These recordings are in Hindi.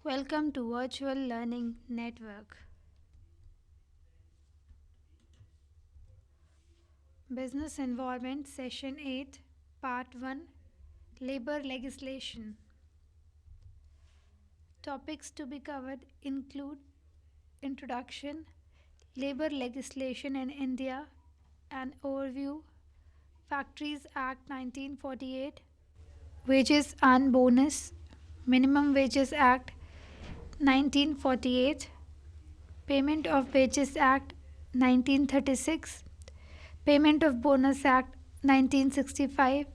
Welcome to Virtual Learning Network. Business Environment Session 8, Part 1, Labor Legislation. Topics to be covered include Introduction, Labor Legislation in India, an overview, Factories Act 1948, Wages and Bonus, Minimum Wages Act 1948, Payment of Wages Act 1936, Payment of Bonus Act 1965,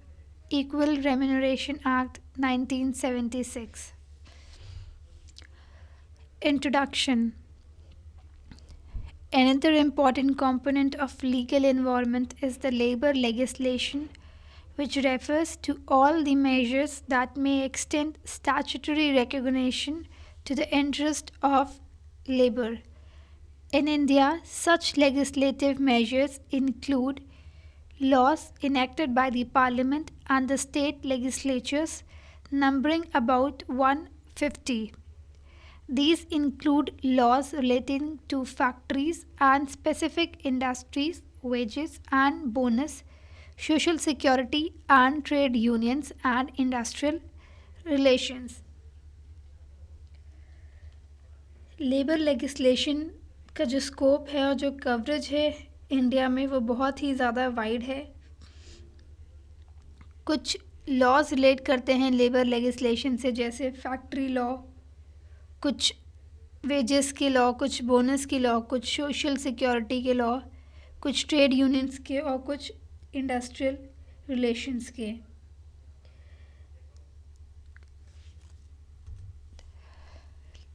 Equal Remuneration Act 1976. Introduction. Another important component of legal environment is the labor legislation, which refers to all the measures that may extend statutory recognition to the interest of labor. In India, such legislative measures include laws enacted by the Parliament and the state legislatures, numbering about 150. These include laws relating to factories and specific industries, wages and bonus, social security and trade unions and industrial relations. Labour legislation का जो स्कोप है और जो कवरेज है इंडिया में वो बहुत ही ज़्यादा वाइड है. कुछ लॉज रिलेट करते हैं लेबर लेगिस्लेशन से, जैसे फैक्ट्री लॉ, कुछ वेजेस के लॉ, कुछ बोनस के लॉ, कुछ सोशल सिक्योरिटी के लॉ, कुछ ट्रेड यूनियंस के और कुछ इंडस्ट्रियल रिलेशंस के.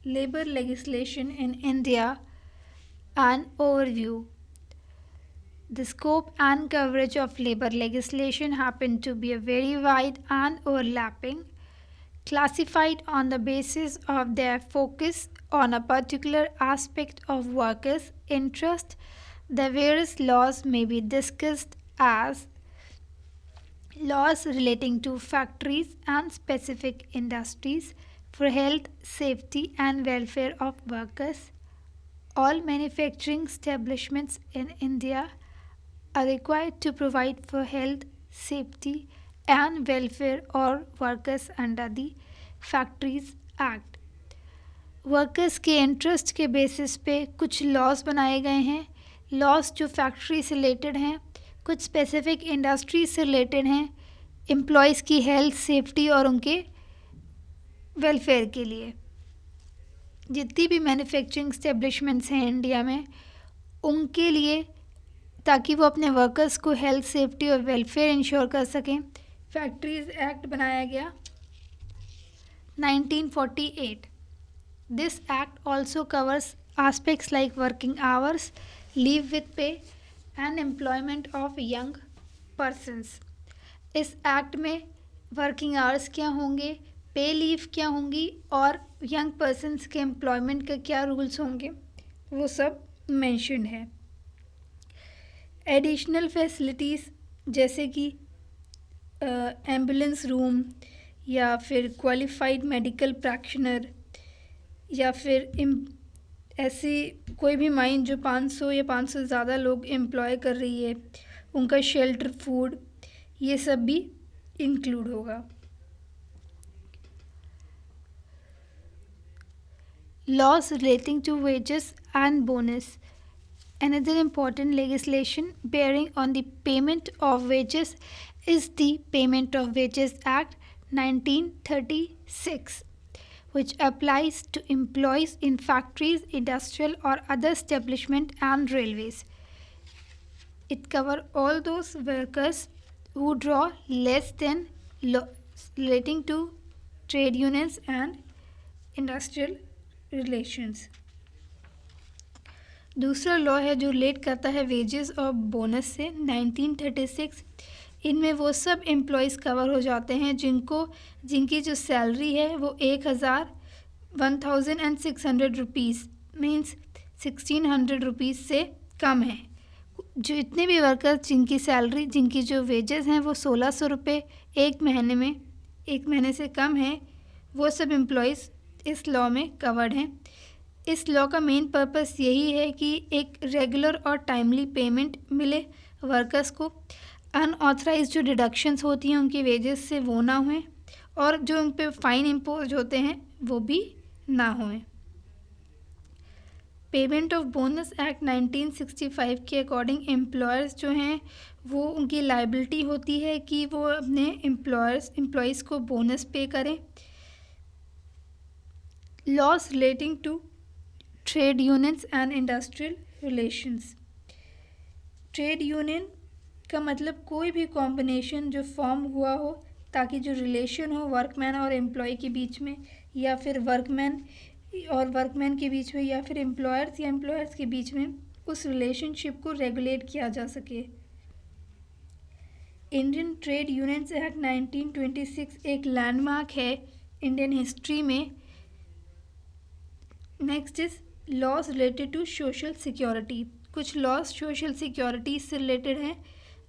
Labor legislation in India, an overview. The scope and coverage of labor legislation happen to be very wide and overlapping, classified on the basis of their focus on a particular aspect of workers' interest. The various laws may be discussed as laws relating to factories and specific industries for health, safety and welfare of workers. All manufacturing establishments in India are required to provide for health, safety and welfare of workers under the Factories Act. Workers के इंटरेस्ट के बेसिस पे कुछ लॉज बनाए गए हैं. लॉज जो फैक्ट्री से रिलेटेड हैं, कुछ स्पेसिफिक इंडस्ट्री से रिलेटेड हैं, एम्प्लॉयज़ की हेल्थ, सेफ्टी और उनके वेलफेयर के लिए. जितनी भी मैन्युफैक्चरिंग स्टेब्लिशमेंट्स हैं इंडिया में, उनके लिए, ताकि वो अपने वर्कर्स को हेल्थ, सेफ्टी और वेलफेयर इंश्योर कर सकें, फैक्ट्रीज एक्ट बनाया गया 1948. This act also covers aspects like working hours, leave with pay and employment of young persons. इस एक्ट में वर्किंग आवर्स क्या होंगे, पे लीव क्या होंगी और यंग पर्सनस के एम्प्लॉयमेंट का क्या रूल्स होंगे, वो सब मेंशन है. एडिशनल फैसिलिटीज़ जैसे कि एम्बुलेंस रूम या फिर क्वालिफाइड मेडिकल प्रैक्टिशनर या फिर ऐसी कोई भी माइन जो 500 या 500 से ज़्यादा लोग एम्प्लॉय कर रही है, उनका शेल्टर, फूड, ये सब भी इंक्लूड होगा. Laws relating to wages and bonus. Another important legislation bearing on the payment of wages is the Payment of Wages Act 1936, which applies to employees in factories, industrial or other establishment and railways. It covers all those workers who draw less than relating to trade unions and industrial relations. दूसरा लॉ है जो रिलेट करता है वेजेस और बोनस से, 1936. इनमें वो सब एम्प्लॉयज़ कवर हो जाते हैं जिनकी जो सैलरी है वो 1600 रुपीज़ मीन्स 1600 रुपीज़ से कम है. जो इतने भी वर्कर्स जिनकी सैलरी, जिनकी जो वेजेस हैं वो 1600 रुपये एक महीने से कम है, वो सब एम्प्लॉयज़ इस लॉ में कवर्ड हैं। इस लॉ का मेन पर्पस यही है कि एक रेगुलर और टाइमली पेमेंट मिले वर्कर्स को, अनऑथराइज जो डिडक्शंस होती हैं उनकी वेजेस से वो ना हुए, और जो उन पे फ़ाइन इम्पोज होते हैं वो भी ना हुए। पेमेंट ऑफ बोनस एक्ट 1965 के अकॉर्डिंग एम्प्लॉयर्स जो हैं वो उनकी लाइबिलिटी होती है कि वो अपने एम्प्लॉयज़ को बोनस पे करें। Laws relating to trade unions and industrial relations. Trade union का मतलब कोई भी कॉम्बिनेशन जो फॉर्म हुआ हो ताकि जो रिलेशन हो वर्कमैन और एम्प्लॉय के बीच में, या फिर वर्कमैन और वर्कमैन के बीच में, या फिर एम्प्लॉयर्स या एम्प्लॉयर्स के बीच में, उस रिलेशनशिप को रेगुलेट किया जा सके। इंडियन ट्रेड यूनियंस एक्ट 1926 एक लैंडमार्क है इंडियन हिस्ट्री में। Next is laws related to social security. कुछ लॉज सोशल सिक्योरिटी से रिलेटेड हैं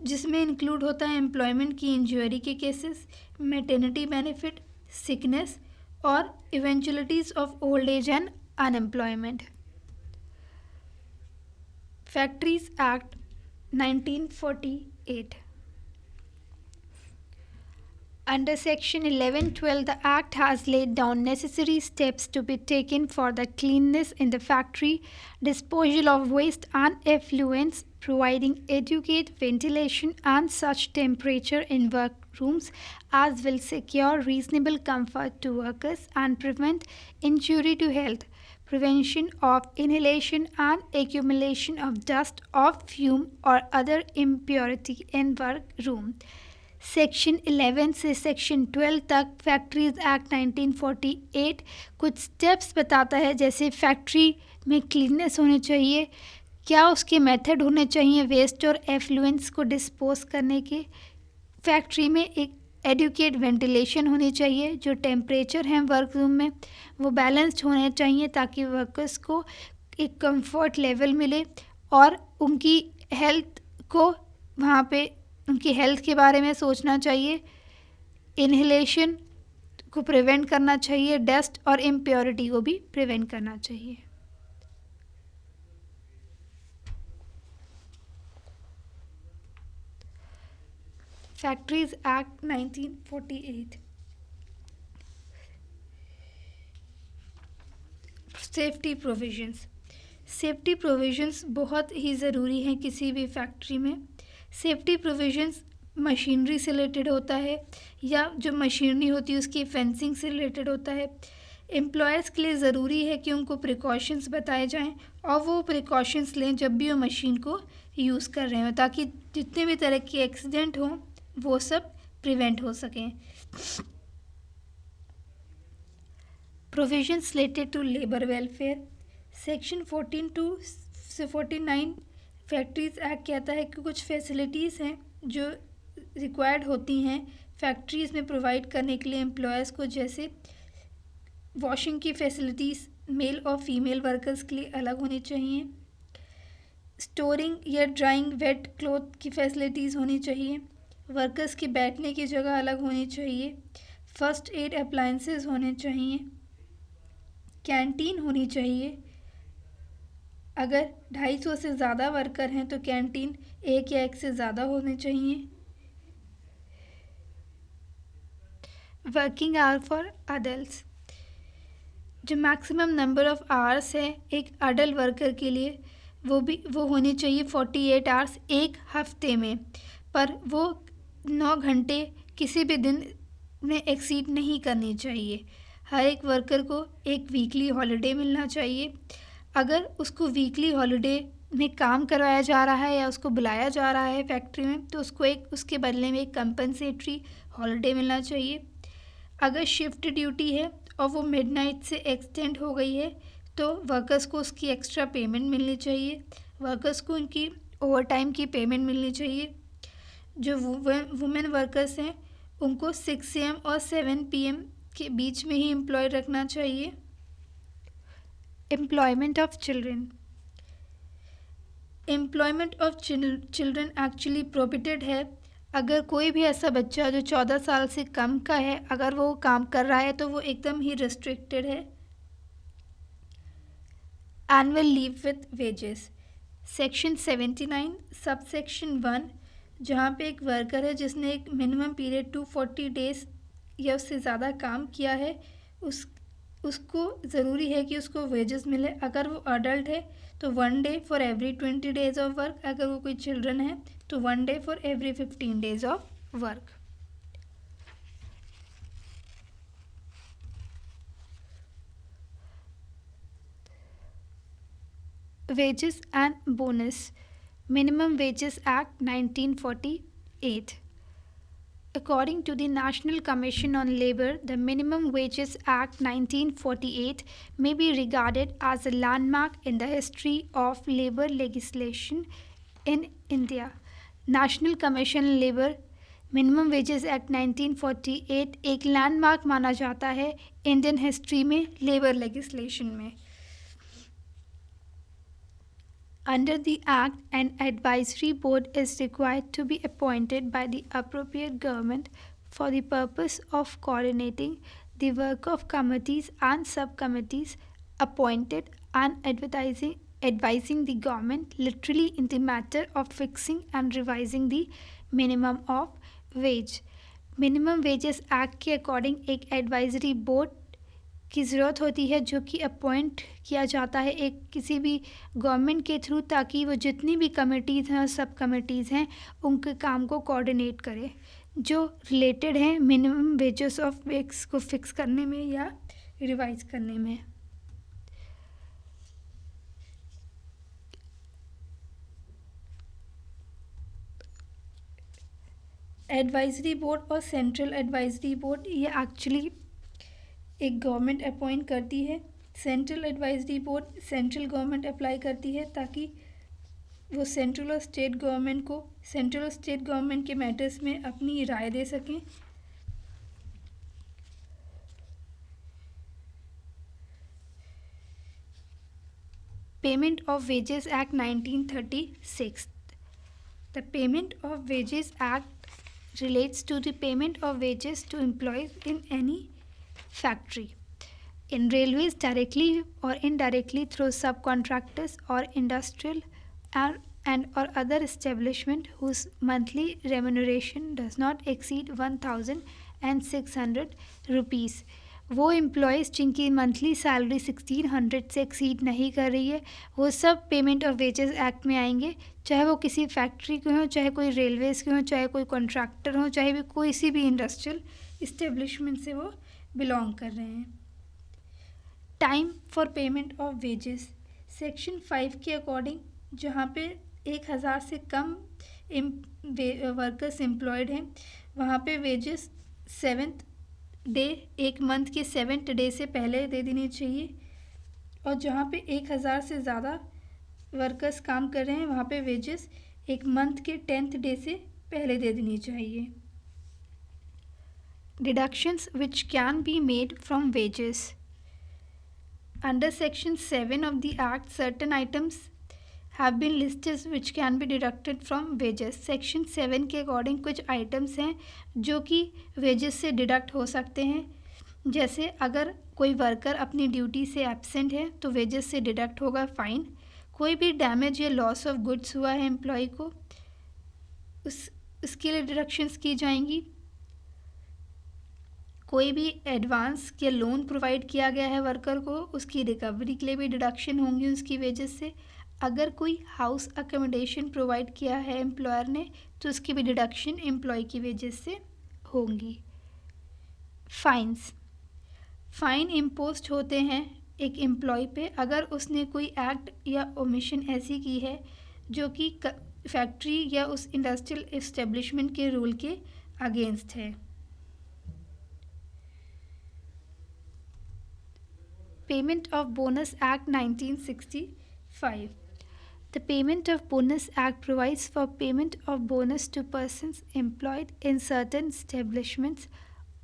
जिसमें इंक्लूड होता है एम्प्लॉयमेंट की इंजरी के केसेस, मैटरनिटी बेनिफिट, सिकनेस और eventualities of old age and unemployment. Factories act 1948। Under Section 1112, the Act has laid down necessary steps to be taken for the cleanliness in the factory, disposal of waste and effluents, providing adequate ventilation and such temperature in workrooms as will secure reasonable comfort to workers and prevent injury to health, prevention of inhalation and accumulation of dust or fume or other impurity in workroom। Section 11 से सेक्शन 12 तक फैक्ट्रीज़ एक्ट 1948 कुछ स्टेप्स बताता है, जैसे फैक्ट्री में क्लीननेस होनी चाहिए, क्या उसके मेथड होने चाहिए वेस्ट और एफ्लुएंट्स को डिस्पोज करने के, फैक्ट्री में एक एडुकेट वेंटिलेशन होनी चाहिए, जो टेम्परेचर हैं वर्क रूम में वो बैलेंस्ड होने चाहिए ताकि वर्कर्स को एक कंफर्ट लेवल मिले, और उनकी हेल्थ को वहाँ पे उनकी हेल्थ के बारे में सोचना चाहिए, इन्हेलेशन को प्रिवेंट करना चाहिए, डस्ट और इम्प्योरिटी को भी प्रिवेंट करना चाहिए। Factories act 1948। Safety provisions. Safety provisions बहुत ही ज़रूरी हैं किसी भी फैक्ट्री में। सेफ्टी प्रोविजंस मशीनरी से रिलेटेड होता है, या जो मशीनरी होती है उसकी फेंसिंग से रिलेटेड होता है। एम्प्लॉयर्स के लिए ज़रूरी है कि उनको प्रिकॉशंस बताए जाएं और वो प्रिकॉशंस लें जब भी वो मशीन को यूज़ कर रहे हो, ताकि जितने भी तरह के एक्सीडेंट हों वो सब प्रिवेंट हो सकें। Provisions related to labour welfare. Section 14 से 49 फैक्ट्रीज़ एक्ट कहता है कि कुछ फैसिलिटीज़ हैं जो रिक्वायर्ड होती हैं फैक्ट्रीज़ में प्रोवाइड करने के लिए एम्प्लॉयर्स को, जैसे वॉशिंग की फैसिलिटीज़ मेल और फीमेल वर्कर्स के लिए अलग होनी चाहिए, स्टोरिंग या ड्राइंग वेट क्लॉथ की फैसिलिटीज़ होनी चाहिए, वर्कर्स की बैठने की जगह अलग होनी चाहिए, फर्स्ट एड अप्लायंसेस होने चाहिए, कैंटीन होनी चाहिए। अगर 250 से ज़्यादा वर्कर हैं तो कैंटीन 1 या 1 से ज़्यादा होने चाहिए। Working hour for adults. जो मैक्सिमम नंबर ऑफ़ आवर्स है एक अडल्ट वर्कर के लिए वो होनी चाहिए 48 आवर्स एक हफ्ते में, पर वो 9 घंटे किसी भी दिन में एक्सीड नहीं करनी चाहिए। हर एक वर्कर को एक वीकली हॉलिडे मिलना चाहिए। अगर उसको वीकली हॉलिडे में काम करवाया जा रहा है या उसको बुलाया जा रहा है फैक्ट्री में, तो उसको उसके बदले में एक कंपनसेटरी हॉलिडे मिलना चाहिए। अगर शिफ्ट ड्यूटी है और वो मिडनाइट से एक्सटेंड हो गई है तो वर्कर्स को उसकी एक्स्ट्रा पेमेंट मिलनी चाहिए, वर्कर्स को उनकी ओवर टाइम की पेमेंट मिलनी चाहिए। जो वुमेन वर्कर्स हैं उनको 6 AM और 7 PM के बीच में ही एम्प्लॉय रखना चाहिए। Employment of children. Employment of children actually prohibited है। अगर कोई भी ऐसा बच्चा जो 14 साल से कम का है अगर वो काम कर रहा है तो वो एकदम ही रिस्ट्रिक्टेड है, annual leave with wages. Section 79 sub section 1, जहाँ पे एक वर्कर है जिसने एक मिनिमम पीरियड 240 डेज या उससे ज़्यादा काम किया है, उसको ज़रूरी है कि उसको वेजेस मिले। अगर वो अडल्ट है तो 1 day for every 20 days of work, अगर वो कोई चिल्ड्रन है तो 1 day for every 15 days of work. Wages and Bonus. Minimum Wages Act 1948. According to the National Commission on Labour, the Minimum Wages Act 1948 may be regarded as a landmark in the history of labour legislation in India. National Commission on Labour minimum wages act 1948 एक लैंडमार्क माना जाता है इंडियन हिस्ट्री में लेबर लेजिस्लेशन में। Under the Act, an advisory board is required to be appointed by the appropriate government for the purpose of coordinating the work of committees and subcommittees appointed and advising the government literally in the matter of fixing and revising the minimum of wage. Minimum wages act के अकॉर्डिंग एक एडवाइजरी बोर्ड की ज़रूरत होती है जो कि अपॉइंट किया जाता है एक किसी भी गवर्नमेंट के थ्रू, ताकि वो जितनी भी कमिटीज़ हैं और सब कमिटीज़ हैं उनके काम को कोऑर्डिनेट करे जो रिलेटेड हैं मिनिमम वेजेस ऑफ वेक्स को फिक्स करने में या रिवाइज करने में। एडवाइजरी बोर्ड और सेंट्रल एडवाइजरी बोर्ड ये एक्चुअली एक गवर्नमेंट अपॉइंट करती है। Central advisory board central government apply करती है ताकि वो सेंट्रल और स्टेट गवर्नमेंट के मैटर्स में अपनी राय दे सकें। Payment of wages act 1936। The payment of wages act relates to the payment of wages to employees in any factory, in railways directly or indirectly through subcontractors or industrial and or other establishment whose monthly remuneration does not exceed 1,600 rupees। वो एम्प्लॉयज़ जिनकी मंथली सैलरी 1600 से एक्सीड नहीं कर रही है वो सब पेमेंट ऑफ वेजेस एक्ट में आएंगे, चाहे वो किसी फैक्ट्री के हों, चाहे कोई रेलवेज़ के हों, चाहे कोई कॉन्ट्रैक्टर हो, चाहे भी कोई सी भी इंडस्ट्रियल इस्टेब्लिशमेंट से वो बिलोंग कर रहे हैं। Time for payment of wages section 5 के अकॉर्डिंग जहाँ पे 1000 से कम वर्कर्स एम्प्लॉयड हैं वहाँ पे वेजेस 7th डे एक मंथ के 7th डे से पहले दे देनी चाहिए, और जहाँ पे 1000 से ज़्यादा वर्कर्स काम कर रहे हैं वहाँ पे वेजेस एक मंथ के 10th डे से पहले दे देनी चाहिए। Deductions which can be made from wages. Under section 7 of the act certain items have been listed which can be deducted from wages। Section 7 के अकॉर्डिंग कुछ आइटम्स हैं जो कि वेजेस से डिडक्ट हो सकते हैं। जैसे अगर कोई वर्कर अपनी ड्यूटी से एब्सेंट है तो वेजेस से डिडक्ट होगा फाइन। कोई भी डैमेज या लॉस ऑफ गुड्स हुआ है एम्प्लॉय को उसके लिए डिडक्शंस की जाएंगी। कोई भी एडवांस या लोन प्रोवाइड किया गया है वर्कर को उसकी रिकवरी के लिए भी डिडक्शन होंगी उसकी वेजेस से। अगर कोई हाउस अकोमोडेशन प्रोवाइड किया है एम्प्लॉयर ने तो उसकी भी डिडक्शन एम्प्लॉय की वेजेस से होंगी। फाइन इम्पोज होते हैं एक एम्प्लॉय पे अगर उसने कोई एक्ट या ओमिशन ऐसी की है जो कि फैक्ट्री या उस इंडस्ट्रियल इस्टेब्लिशमेंट के रूल के अगेंस्ट है। Payment of bonus act 1965। The Payment of Bonus Act provides for payment of bonus to persons employed in certain establishments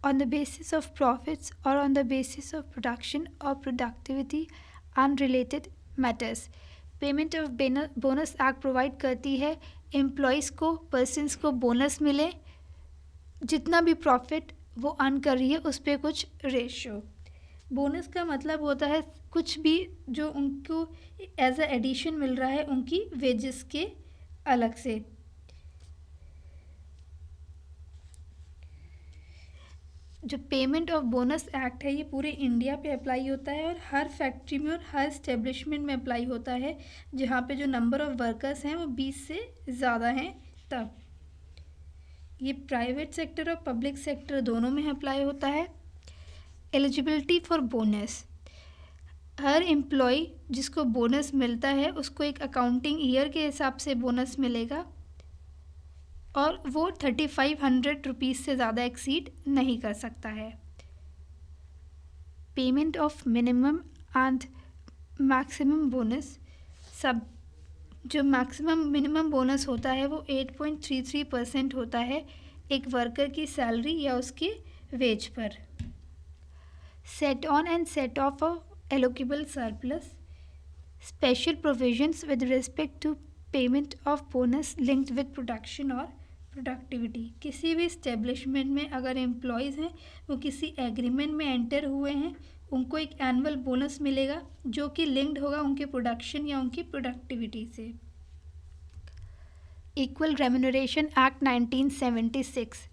on the basis of profits or on the basis of production or productivity and related matters। Payment of Bonus Act provide करती है employees को persons को bonus मिले जितना भी profit वो अर्न कर रही है उस पर कुछ रेशो। बोनस का मतलब होता है कुछ भी जो उनको एज अ एडिशन मिल रहा है उनकी वेजेस के अलग से। जो पेमेंट ऑफ बोनस एक्ट है ये पूरे इंडिया पे अप्लाई होता है और हर फैक्ट्री में और हर स्टेब्लिशमेंट में अप्लाई होता है जहाँ पे जो नंबर ऑफ वर्कर्स हैं वो 20 से ज़्यादा हैं तब। ये प्राइवेट सेक्टर और पब्लिक सेक्टर दोनों में अप्लाई होता है। एलिजिबिलिटी फॉर बोनस, हर एम्प्लॉय जिसको बोनस मिलता है उसको एक अकाउंटिंग ईयर के हिसाब से बोनस मिलेगा और वो 3500 रुपीज़ से ज़्यादा एक्सीड नहीं कर सकता है। Payment of minimum and maximum bonus, सब जो मैक्सिमम मिनिमम बोनस होता है वो 8.33% होता है एक वर्कर की सैलरी या उसके वेज पर। Set on and set off allocable surplus, special provisions with respect to payment of bonus linked with production और प्रोडक्टिविटी। किसी भी इस्टेब्लिशमेंट में अगर एम्प्लॉयज़ हैं वो किसी एग्रीमेंट में एंटर हुए हैं उनको एक एनुअल बोनस मिलेगा जो कि लिंक्ड होगा उनके प्रोडक्शन या उनकी प्रोडक्टिविटी से। Equal remuneration act 1976,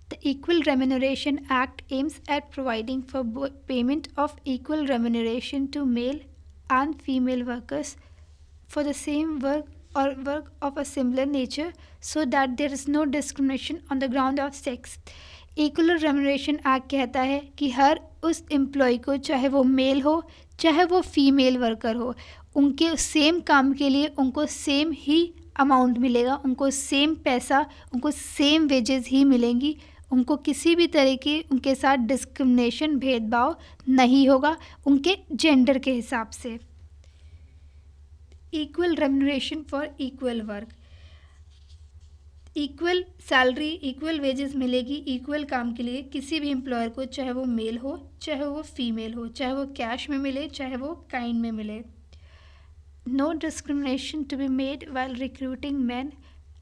the Equal Remuneration Act aims at providing for payment of equal remuneration to male and female workers for the same work or work of a similar nature so that there is no discrimination on the ground of sex. Equal Remuneration Act कहता है कि हर उस एम्प्लॉय को चाहे वो मेल हो चाहे वो फीमेल वर्कर हो उनके सेम काम के लिए उनको सेम ही अमाउंट मिलेगा, उनको सेम पैसा, उनको सेम वेजेस ही मिलेंगी, उनको किसी भी तरह की उनके साथ डिस्क्रिमिनेशन भेदभाव नहीं होगा उनके जेंडर के हिसाब से। Equal remuneration for equal work, equal salary equal wages मिलेगी इक्वल काम के लिए किसी भी एम्प्लॉयर को, चाहे वो मेल हो चाहे वो फीमेल हो, चाहे वो कैश में मिले चाहे वो काइंड में मिले। No discrimination to be made while recruiting man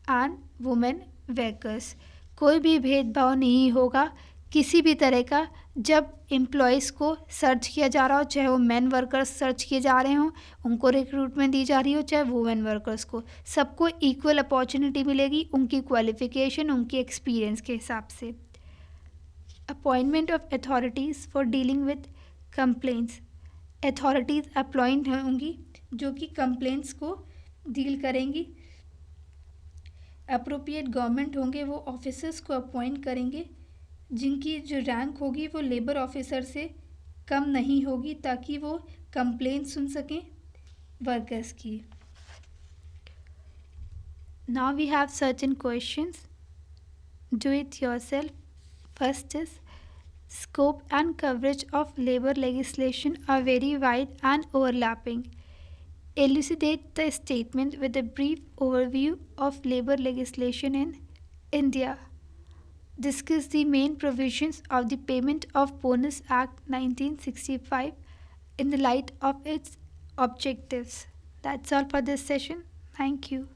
and women workers, कोई भी भेदभाव नहीं होगा किसी भी तरह का जब एम्प्लॉयज़ को सर्च किया जा रहा हो, चाहे वो मैन वर्कर्स सर्च किए जा रहे हों उनको रिक्रूटमेंट दी जा रही हो चाहे वुमेन वर्कर्स को, सबको इक्वल अपॉर्चुनिटी मिलेगी उनकी क्वालिफिकेशन उनकी एक्सपीरियंस के हिसाब से। Appointment of authorities for dealing with complaints, authorities appoint होंगी जो कि कंप्लेंट्स को डील करेंगी। अप्रोप्रिएट गवर्नमेंट होंगे वो ऑफिसर्स को अपॉइंट करेंगे जिनकी जो रैंक होगी वो लेबर ऑफिसर से कम नहीं होगी ताकि वो कंप्लेंट सुन सकें वर्कर्स की। Now we have certain questions, do it yourself. First is scope and coverage of labor legislation are very wide and overlapping. Elucidate the statement with a brief overview of labor legislation in India. Discuss the main provisions of the Payment of Bonus Act 1965 in the light of its objectives. That's all for this session. Thank you.